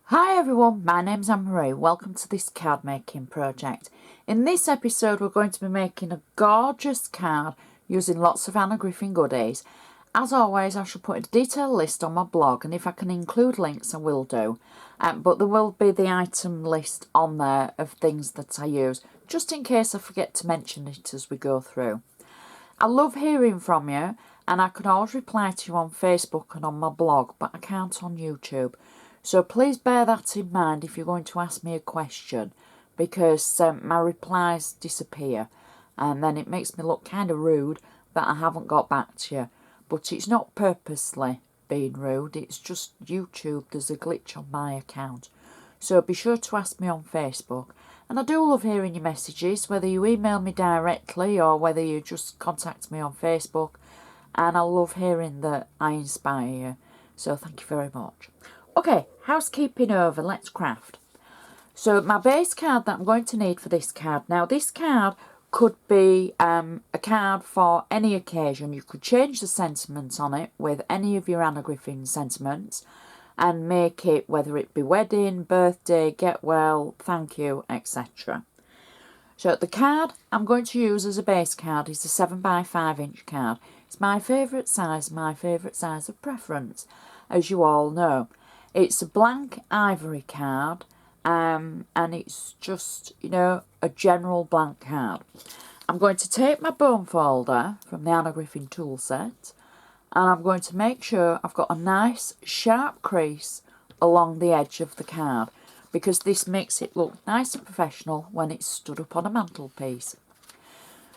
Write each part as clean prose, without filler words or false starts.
Hi everyone, my name's Anne-Marie. Welcome to this card making project. In this episode we're going to be making a gorgeous card using lots of Anna Griffin goodies. As always, I shall put a detailed list on my blog, and if I can include links I will do. But there will be the item list on there of things that I use, just in case I forget to mention it as we go through. I love hearing from you, and I can always reply to you on Facebook and on my blog, but I can't on YouTube. So please bear that in mind if you're going to ask me a question, because my replies disappear and then it makes me look kind of rude that I haven't got back to you. But it's not purposely being rude, it's just YouTube, there's a glitch on my account. So be sure to ask me on Facebook. And I do love hearing your messages, whether you email me directly or whether you just contact me on Facebook. And I love hearing that I inspire you. So thank you very much. Okay, housekeeping over, let's craft. So my base card that I'm going to need for this card. Now this card could be a card for any occasion. You could change the sentiment on it with any of your Anna Griffin sentiments and make it, whether it be wedding, birthday, get well, thank you, etc. So the card I'm going to use as a base card is a 7x5" card. It's my favourite size of preference, as you all know. It's a blank ivory card, and it's just, you know, a general blank card. I'm going to take my bone folder from the Anna Griffin tool set, and I'm going to make sure I've got a nice sharp crease along the edge of the card, because this makes it look nice and professional when it's stood up on a mantelpiece.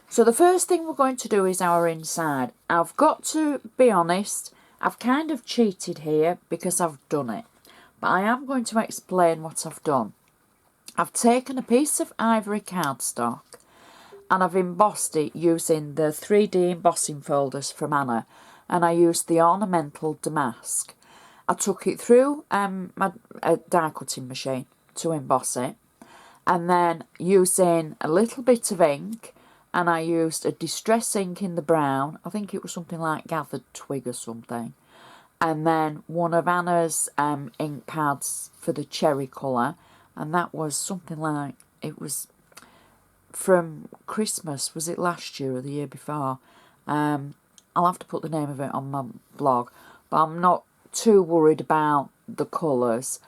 So the first thing we're going to do is our inside. I've got to be honest, I've kind of cheated here because I've done it, but I am going to explain what I've done. I've taken a piece of ivory cardstock and I've embossed it using the 3D embossing folders from Anna, and I used the ornamental damask. I took it through my die cutting machine to emboss it, and then using a little bit of ink, and I used a distress ink in the brown, I think it was something like Gathered Twig or something, and then one of Anna's ink pads for the cherry colour, and that was something like, it was from Christmas, was it last year or the year before? I'll have to put the name of it on my blog, but I'm not too worried about the colours.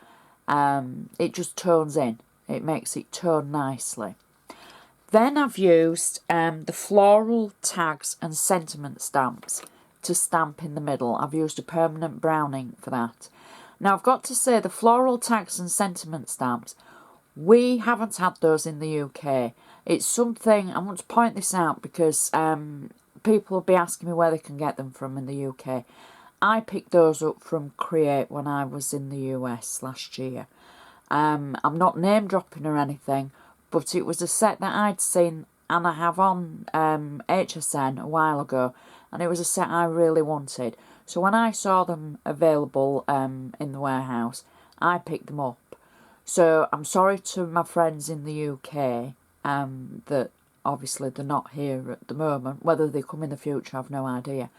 It just tones in, it makes it tone nicely. Then I've used the floral tags and sentiment stamps to stamp in the middle. I've used a permanent brown ink for that. Now I've got to say, the floral tags and sentiment stamps, we haven't had those in the UK. It's something, I want to point this out because people will be asking me where they can get them from in the UK. I picked those up from Create when I was in the US last year. I'm not name dropping or anything, but it was a set that I'd seen Anna have on HSN a while ago, and it was a set I really wanted. So when I saw them available in the warehouse, I picked them up. So I'm sorry to my friends in the UK that obviously they're not here at the moment. Whether they come in the future, I've no idea.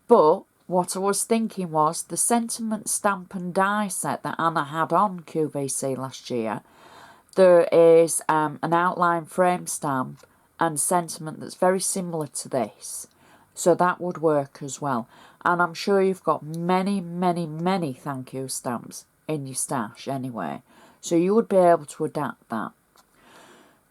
But what I was thinking was the sentiment stamp and die set that Anna had on QVC last year. There is an outline frame stamp and sentiment that's very similar to this, so that would work as well. And I'm sure you've got many thank you stamps in your stash anyway, so you would be able to adapt that.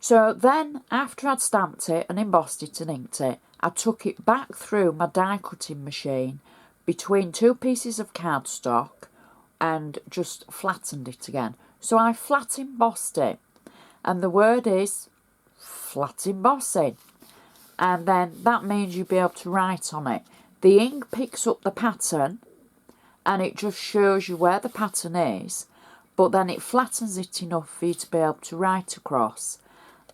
So then, after I'd stamped it and embossed it and inked it, I took it back through my die cutting machine between two pieces of cardstock and just flattened it again. So I flat embossed it, and the word is flat embossing, and then that means you'll be able to write on it. The ink picks up the pattern and it just shows you where the pattern is, but then it flattens it enough for you to be able to write across.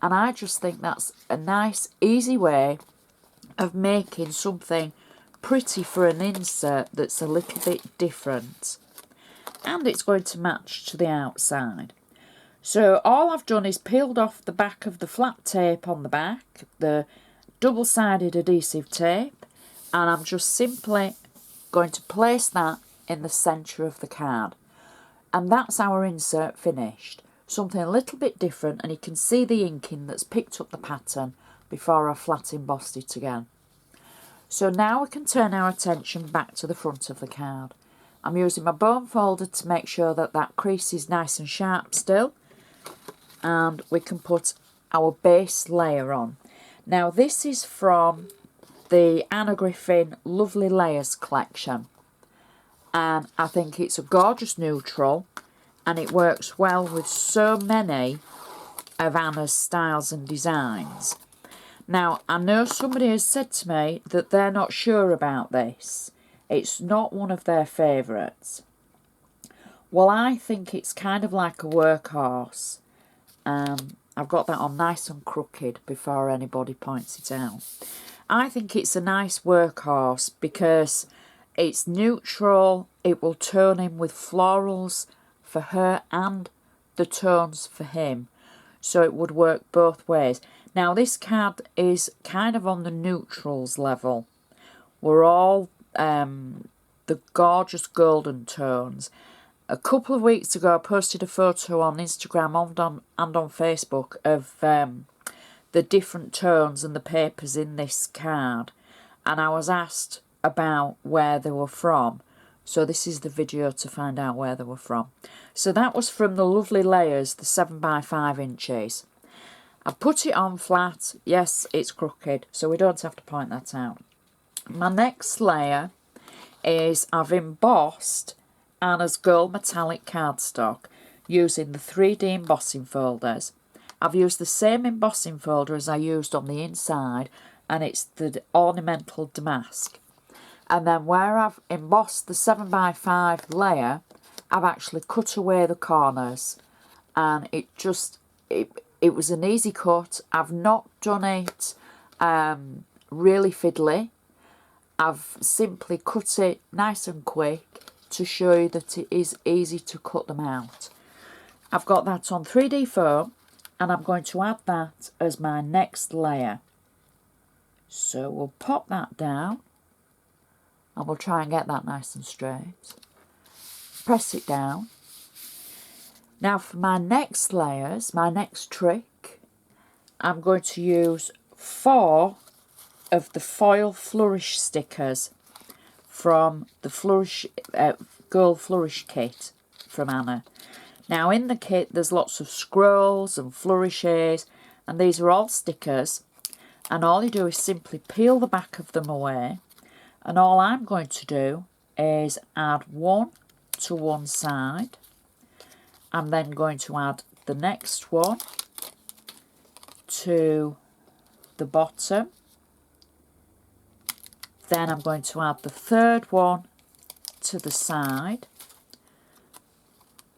And I just think that's a nice easy way of making something pretty for an insert that's a little bit different, and it's going to match to the outside. So all I've done is peeled off the back of the flat tape on the back, the double-sided adhesive tape, and I'm just simply going to place that in the centre of the card. And that's our insert finished. Something a little bit different, and you can see the inking that's picked up the pattern before I flat embossed it again. So now we can turn our attention back to the front of the card. I'm using my bone folder to make sure that that crease is nice and sharp still, and we can put our base layer on. Now this is from the Anna Griffin Lovely Layers collection, and I think it's a gorgeous neutral, and it works well with so many of Anna's styles and designs. Now, I know somebody has said to me that they're not sure about this. It's not one of their favourites. Well, I think it's kind of like a workhorse. I've got that on nice and crooked before anybody points it out. I think it's a nice workhorse because it's neutral. It will tone in with florals for her and the tones for him. So it would work both ways. Now this card is kind of on the neutrals level. We're all the gorgeous golden tones. A couple of weeks ago I posted a photo on Instagram and on Facebook of the different tones and the papers in this card. And I was asked about where they were from. So this is the video to find out where they were from. So that was from the Lovely Layers, the 7x5 inches. I put it on flat. Yes, it's crooked, so we don't have to point that out. My next layer is I've embossed Anna's Gold Metallic cardstock using the 3D embossing folders. I've used the same embossing folder as I used on the inside, and it's the ornamental damask. And then where I've embossed the 7x5 layer, I've actually cut away the corners, and it was an easy cut. I've not done it really fiddly. I've simply cut it nice and quick to show you that it is easy to cut them out. I've got that on 3D foam, and I'm going to add that as my next layer. So we'll pop that down, and we'll try and get that nice and straight. Press it down. Now for my next layers, my next trick, I'm going to use 4 of the foil flourish stickers from the Gold Flourish kit from Anna. Now in the kit there's lots of scrolls and flourishes, and these are all stickers, and all you do is simply peel the back of them away, and all I'm going to do is add one to one side. I'm then going to add the next one to the bottom. Then I'm going to add the third one to the side,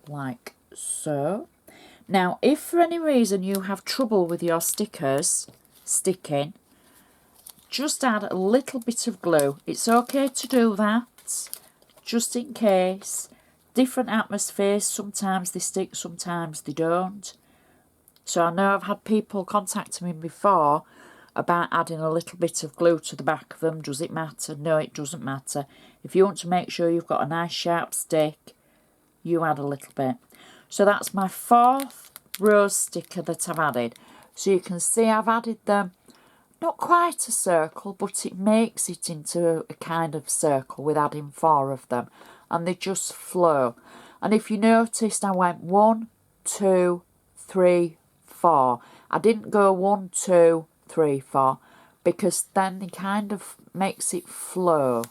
like so. Now, if for any reason you have trouble with your stickers sticking, just add a little bit of glue. It's okay to do that, just in case. Different atmospheres, sometimes they stick, sometimes they don't. So I know I've had people contacting me before about adding a little bit of glue to the back of them. Does it matter? No, it doesn't matter. If you want to make sure you've got a nice sharp stick, you add a little bit. So that's my 4th rose sticker that I've added. So you can see I've added them, not quite a circle, but it makes it into a kind of circle with adding 4 of them. And they just flow. And if you noticed, I went 1, 2, 3, 4. I didn't go 1, 2, 3, 4, because then it kind of makes it flow.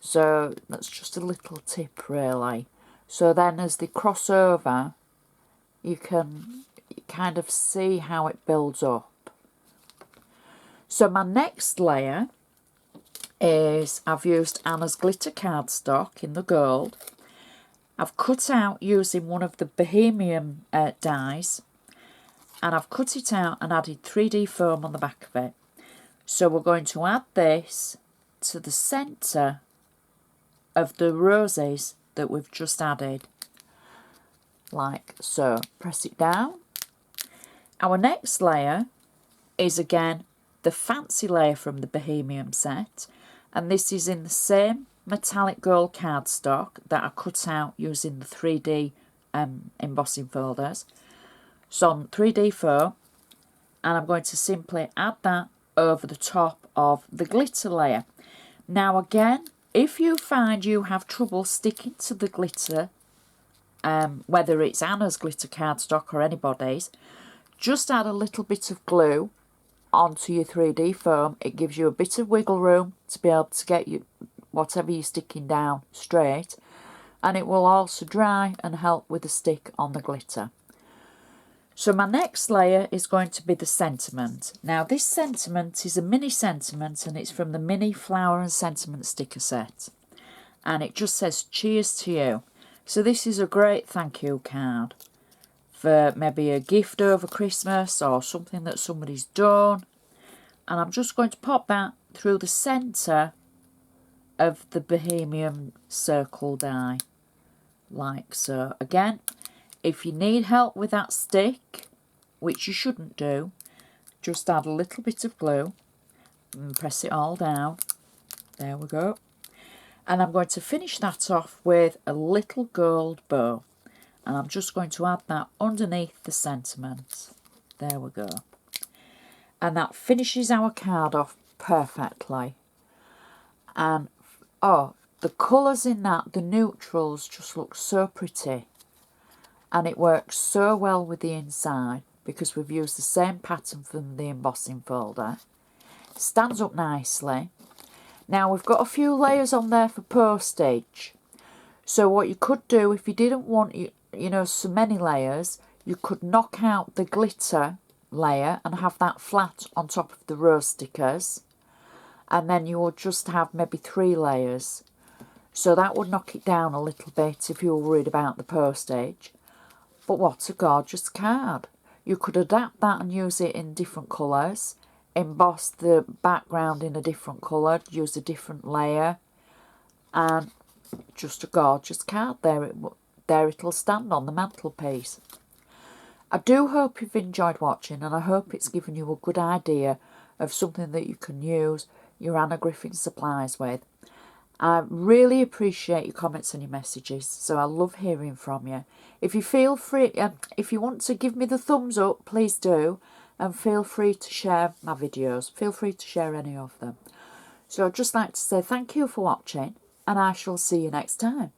So that's just a little tip really. So then as they cross over, you can kind of see how it builds up. So my next layer is I've used Anna's glitter cardstock in the gold. I've cut out using one of the Bohemian dies, and I've cut it out and added 3D foam on the back of it. So we're going to add this to the centre of the roses that we've just added, like so. Press it down. Our next layer is again the fancy layer from the Bohemian set, and this is in the same metallic gold cardstock that I cut out using the 3D embossing folders, some 3D foam, and I'm going to simply add that over the top of the glitter layer. Now again, if you find you have trouble sticking to the glitter, whether it's Anna's glitter cardstock or anybody's, just add a little bit of glue onto your 3D foam. It gives you a bit of wiggle room to be able to get you whatever you're sticking down straight, and it will also dry and help with the stick on the glitter. So my next layer is going to be the sentiment. Now this sentiment is a mini sentiment, and it's from the mini flower and sentiment sticker set, and it just says cheers to you. So this is a great thank you card for maybe a gift over Christmas or something that somebody's done, and I'm just going to pop that through the centre of the Bohemian circle die, like so. Again, if you need help with that stick, which you shouldn't do, just add a little bit of glue and press it all down. There we go. And I'm going to finish that off with a little gold bow, and I'm just going to add that underneath the sentiment. There we go. And that finishes our card off perfectly. And oh, the colours in that, the neutrals, just look so pretty. And it works so well with the inside because we've used the same pattern from the embossing folder. Stands up nicely. Now we've got a few layers on there for postage. So what you could do, if you didn't want so many layers, you could knock out the glitter layer and have that flat on top of the rose stickers, and then you would just have maybe 3 layers. So that would knock it down a little bit if you were worried about the postage. But what a gorgeous card. You could adapt that and use it in different colours, emboss the background in a different colour, use a different layer, and just a gorgeous card. There it'll stand on the mantelpiece. I do hope you've enjoyed watching, and I hope it's given you a good idea of something that you can use your Anna Griffin supplies with. I really appreciate your comments and your messages, so I love hearing from you. If you feel free, if you want to give me the thumbs up, please do, and feel free to share my videos. Feel free to share any of them. So I'd just like to say thank you for watching, and I shall see you next time.